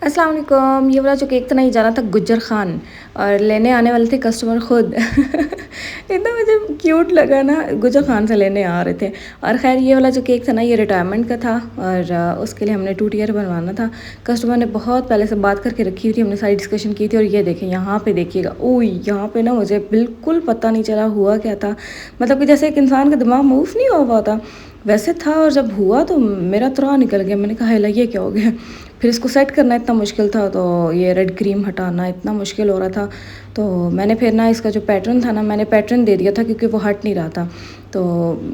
अस्सलाम वालेकुम। ये वाला जो केक था ना, ये जाना था गुज्जर खान और लेने आने वाले थे कस्टमर खुद। इतना मुझे क्यूट लगा ना, गुज्जर खान से लेने आ रहे थे। और ख़ैर ये वाला जो केक था ना, ये रिटायरमेंट का था और उसके लिए हमने 2 टियर बनवाना था। कस्टमर ने बहुत पहले से बात करके रखी हुई थी, हमने सारी डिस्कशन की थी। और ये देखें यहाँ पे देखिएगा, ओह यहाँ पे ना मुझे बिल्कुल पता नहीं चला हुआ क्या था। मतलब कि जैसे एक इंसान का दिमाग मूव नहीं हो पाता वैसे था। और जब हुआ तो मेरा त्राह निकल गया, मैंने कहा हेला ये क्या हो गया। फिर इसको सेट करना इतना मुश्किल था, तो ये रेड क्रीम हटाना इतना मुश्किल हो रहा था। तो मैंने फिर ना इसका जो पैटर्न था ना, मैंने पैटर्न दे दिया था क्योंकि वो हट नहीं रहा था। तो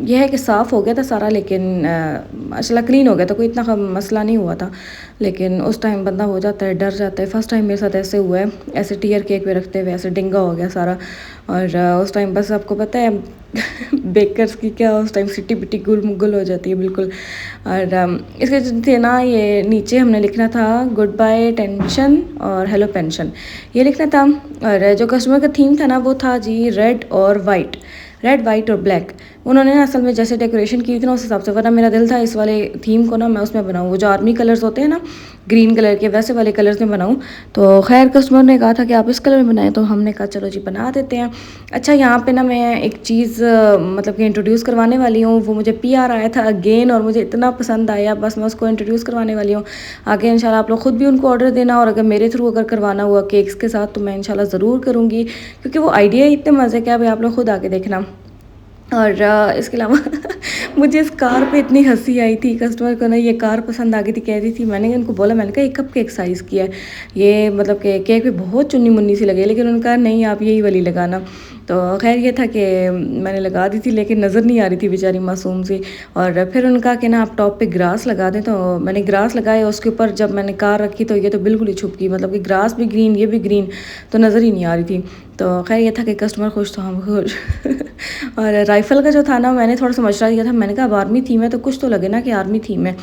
यह है कि साफ़ हो गया था सारा, लेकिन माशाल्लाह क्लीन हो गया था, कोई इतना मसला नहीं हुआ था। लेकिन उस टाइम बंदा हो जाता है, डर जाता है। फ़र्स्ट टाइम मेरे साथ ऐसे हुआ है, ऐसे टीयर केक पे रखते हुए ऐसे डिंगा हो गया सारा। और उस टाइम बस आपको पता है बेकर्स की क्या उस टाइम सिटी पिटी गुल मुगल हो जाती है बिल्कुल। और इसके जो थे ना, ये नीचे हमने लिखना था गुड बाय टेंशन और हेलो पेंशन, ये लिखना था। और जो कस्टमर का थीम था ना, वो था जी रेड और वाइट, रेड वाइट और ब्लैक। उन्होंने ना असल में जैसे डेकोरेशन की थी ना, उस हिसाब से, वरना मेरा दिल था इस वाले थीम को ना मैं उसमें बनाऊँ, वो जो आर्मी कलर्स होते हैं ना ग्रीन कलर के, वैसे वाले कलर्स में बनाऊँ। तो खैर कस्टमर ने कहा था कि आप इस कलर में बनाएं, तो हमने कहा चलो जी बना देते हैं। अच्छा यहाँ पे ना मैं एक चीज़ मतलब कि इंट्रोड्यूस करवाने वाली हूँ, वो मुझे पीआर आया था अगेन और मुझे इतना पसंद आया, बस मैं उसको इंट्रोड्यूस करवाने वाली हूँ। आगे इंशाल्लाह आप लोग खुद भी उनको ऑर्डर देना, और अगर मेरे थ्रू अगर करवाना हुआ केक्स के साथ तो मैं इंशाल्लाह ज़रूर करूँगी, क्योंकि वो आइडिया ही इतने मज़े का है, भाई आप लोग खुद आके देखना। और इसके अलावा मुझे इस कार पे इतनी हंसी आई थी, कस्टमर को ना ये कार पसंद आ गई थी, कह रही थी। मैंने उनको बोला, मैंने कहा ये कप केक साइज़ की है, ये मतलब कि केक पे बहुत चुन्नी मुन्नी सी लगे, लेकिन उन्होंने कहा नहीं आप यही वाली लगाना। तो खैर ये था कि मैंने लगा दी थी, लेकिन नज़र नहीं आ रही थी बेचारी मासूम सी। और फिर उनका कि ना आप टॉप पे ग्रास लगा दें, तो मैंने ग्रास लगाए। उसके ऊपर जब मैंने कार रखी तो ये तो बिल्कुल ही छुप गई, मतलब कि ग्रास भी ग्रीन ये भी ग्रीन, तो नज़र ही नहीं आ रही थी। तो खैर ये था कि कस्टमर खुश तो हम खुश। और राइफ़ल का जो था ना, मैंने थोड़ा सा मशवरा दिया था, मैंने कहा अब आर्मी थीम है तो कुछ तो लगे ना कि आर्मी थीम है।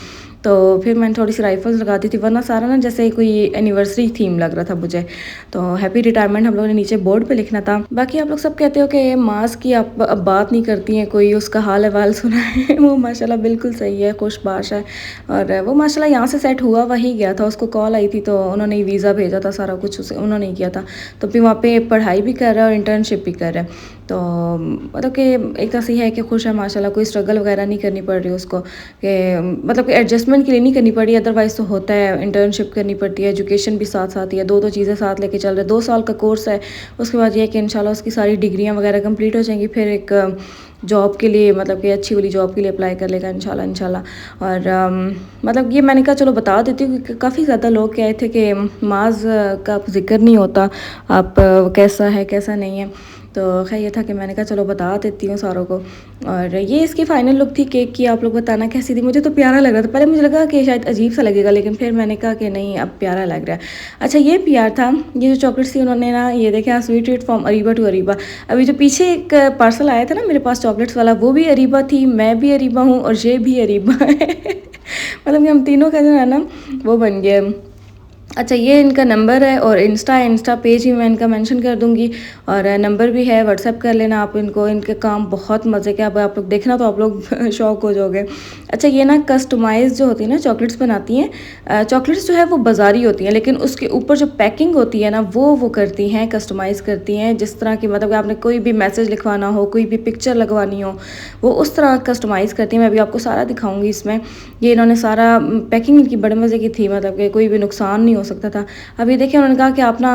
तो फिर मैंने थोड़ी सी राइफ़ल्स लगा दी थी, वरना सारा ना जैसे कोई एनिवर्सरी थीम लग रहा था मुझे। तो हैप्पी रिटायरमेंट हम लोगों ने नीचे बोर्ड पे लिखना था। बाकी आप लोग सब कहते हो कि मास की आप अब बात नहीं करती हैं, कोई उसका हाल अहवाल सुना है। वो माशाल्लाह बिल्कुल सही है, खुशबाश है। और वो माशाल्लाह यहाँ से सेट हुआ वही गया था, उसको कॉल आई थी तो उन्होंने वीज़ा भेजा था, सारा कुछ उसे उन्होंने ही किया था। तो फिर वहाँ पे पढ़ाई भी कर रहा है और इंटर्नशिप भी कर रहा है। तो मतलब कि एक तरह से ये है कि खुश है माशाल्लाह, कोई स्ट्रगल वगैरह नहीं करनी पड़ रही उसको, कि मतलब कि एडजस्टमेंट के लिए नहीं करनी पड़ी, अदरवाइज़ तो होता है इंटर्नशिप करनी पड़ती है, एजुकेशन भी साथ साथ ही है, दो दो चीज़ें साथ लेके चल रहे। 2 साल का कोर्स है, उसके बाद ये है कि इंशाल्लाह उसकी सारी डिग्रियाँ वगैरह कंप्लीट हो जाएंगी, फिर एक जॉब के लिए, मतलब कि अच्छी वाली जॉब के लिए अप्लाई कर लेगा इंशाल्लाह इंशाल्लाह। और मतलब ये मैंने कहा चलो बता देती हूँ, क्योंकि काफ़ी ज़्यादा लोग कहे थे कि माज का जिक्र नहीं होता, आप कैसा है कैसा नहीं है। तो खैर ये था कि मैंने कहा चलो बता देती हूँ सारों को। और ये इसकी फ़ाइनल लुक थी केक की, आप लोग बताना कैसी थी। मुझे तो प्यारा लग रहा था, पहले मुझे लगा कि शायद अजीब सा लगेगा, लेकिन फिर मैंने कहा कि नहीं अब प्यारा लग रहा है। अच्छा ये प्यार था, ये जो चॉकलेट्स थी उन्होंने ना, ये देखे sweet treat from Ariba to Ariba. अभी जो पीछे एक पार्सल आया था ना मेरे पास चॉकलेट्स वाला, वो भी अरीबा थी, मैं भी अरीबा हूँ और ये भी अरीबा है। मतलब कि हम तीनों का जो है ना वो बन गया। अच्छा ये इनका नंबर है और इंस्टा पेज भी मैं इनका मेंशन कर दूंगी, और नंबर भी है, व्हाट्सएप कर लेना आप इनको। इनके काम बहुत मज़े के, अब आप लोग देखना तो आप लोग शौक हो जाओगे। अच्छा ये ना कस्टमाइज़ जो होती है ना चॉकलेट्स बनाती हैं, चॉकलेट्स जो है वो बाज़ारी होती हैं, लेकिन उसके ऊपर जो पैकिंग होती है ना वो करती हैं, कस्टमाइज़ करती हैं। जिस तरह की मतलब कि आपने कोई भी मैसेज लिखवाना हो, कोई भी पिक्चर लगवानी हो, वो उस तरह कस्टमाइज़ करती हैं। मैं अभी आपको सारा दिखाऊँगी इसमें। ये इन्होंने सारा पैकिंग इनकी बड़े मज़े की थी, मतलब कि कोई भी नुकसान नहीं हो सकता था। अभी देखिए उन्होंने कहा कि आप ना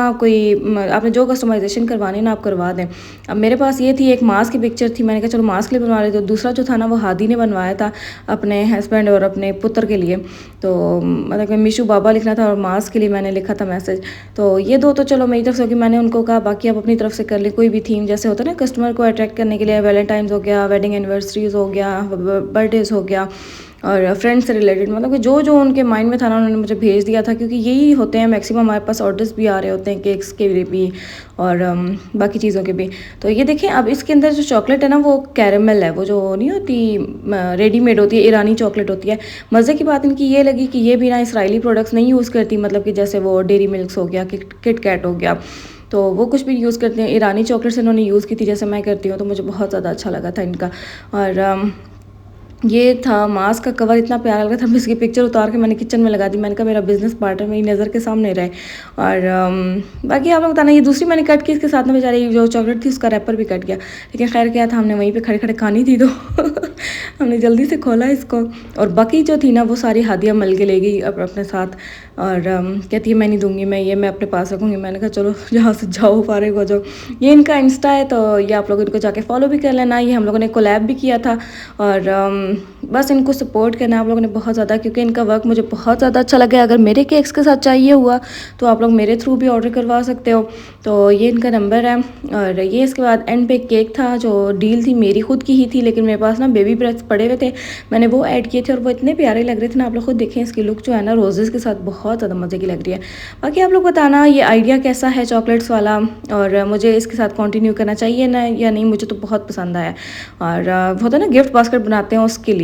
आपने जो कस्टमाइजेशन करवानी ना आप करवा दें। अब मेरे पास ये थी एक मास्क की पिक्चर थी, मैंने कहा चलो मास्क के लिए बनवा लेते। तो दूसरा जो था ना वो हादी ने बनवाया था अपने हस्बैंड और अपने पुत्र के लिए। तो मतलब कि मिशू बाबा लिखना था और मास्क के लिए मैंने लिखा था मैसेज। तो ये दो तो चलो मेरी तरफ से होगी, मैंने उनको कहा बाकी आप अपनी तरफ से कर ले, कोई भी थीम जैसे होता है ना कस्टमर को अट्रैक्ट करने के लिए, वैलेंटाइंस हो गया, वेडिंग एनिवर्सरीज हो गया, बर्थडेज हो गया, और फ्रेंड्स से रिलेटेड, मतलब कि जो जो उनके माइंड में था ना उन्होंने मुझे भेज दिया था, क्योंकि यही होते हैं मैक्सिमम हमारे पास ऑर्डर्स भी आ रहे होते हैं केक्स के लिए भी और बाकी चीज़ों के भी। तो ये देखें अब इसके अंदर जो चॉकलेट है ना वो कैरेमल है, वो जो नहीं होती रेडीमेड होती है, ईरानी चॉकलेट होती है। मज़े की बात इनकी ये लगी कि ये भी ना इसराइली प्रोडक्ट्स नहीं यूज़ करती, मतलब कि जैसे वो डेयरी मिल्क्स हो गया, किट कैट हो गया, तो वो कुछ भी यूज़ करते हैं। ईरानी चॉकलेट्स इन्होंने यूज़ की थी जैसे मैं करती हूँ, तो मुझे बहुत ज़्यादा अच्छा लगा था इनका। और ये था मास्क का कवर, इतना प्यारा लगा था, मैं इसकी पिक्चर उतार के मैंने किचन में लगा दी। मैंने कहा मेरा बिज़नेस पार्टनर मेरी नज़र के सामने रहे। और बाकी आप लोग बताना, ये दूसरी मैंने कट की, इसके साथ में बेचारी जो चॉकलेट थी उसका रैपर भी कट गया। लेकिन खैर क्या था, हमने वहीं पे खड़े-खड़े खानी थी तो हमने जल्दी से खोला इसको। और बाकी जो थी ना वो सारी हादिया मल के ले गई अपने साथ। और कहती है मैं नहीं दूँगी, मैं अपने पास रखूँगी। मैंने कहा चलो जहाँ से जाओ, फारिग हो जाओ। ये इनका इंस्टा है, तो ये आप लोग इनको जाके फॉलो भी कर लेना। ये हम लोगों ने कोलैब भी किया था। और बस इनको सपोर्ट करना है आप लोगों ने बहुत ज़्यादा, क्योंकि इनका वर्क मुझे बहुत ज़्यादा अच्छा लगा। अगर मेरे केक्स के साथ चाहिए हुआ तो आप लोग मेरे थ्रू भी ऑर्डर करवा सकते हो। तो ये इनका नंबर है। और ये इसके बाद एंड पे केक था, जो डील थी मेरी खुद की ही थी, लेकिन मेरे पास ना बेबी ब्रेथ्स पड़े हुए थे, मैंने वो ऐड किए थे और वो इतने प्यारे लग रहे थे ना। आप लोग खुद देखें, इसकी लुक जो है ना रोजेज़ के साथ बहुत ज़्यादा मज़े की लग रही है। बाकी आप लोग बताना ये आइडिया कैसा है चॉकलेट्स वाला, और मुझे इसके साथ कंटिन्यू करना चाहिए ना या नहीं। मुझे तो बहुत पसंद आया। और वो होता है ना गिफ्ट बास्केट बनाते हैं उसके लिए।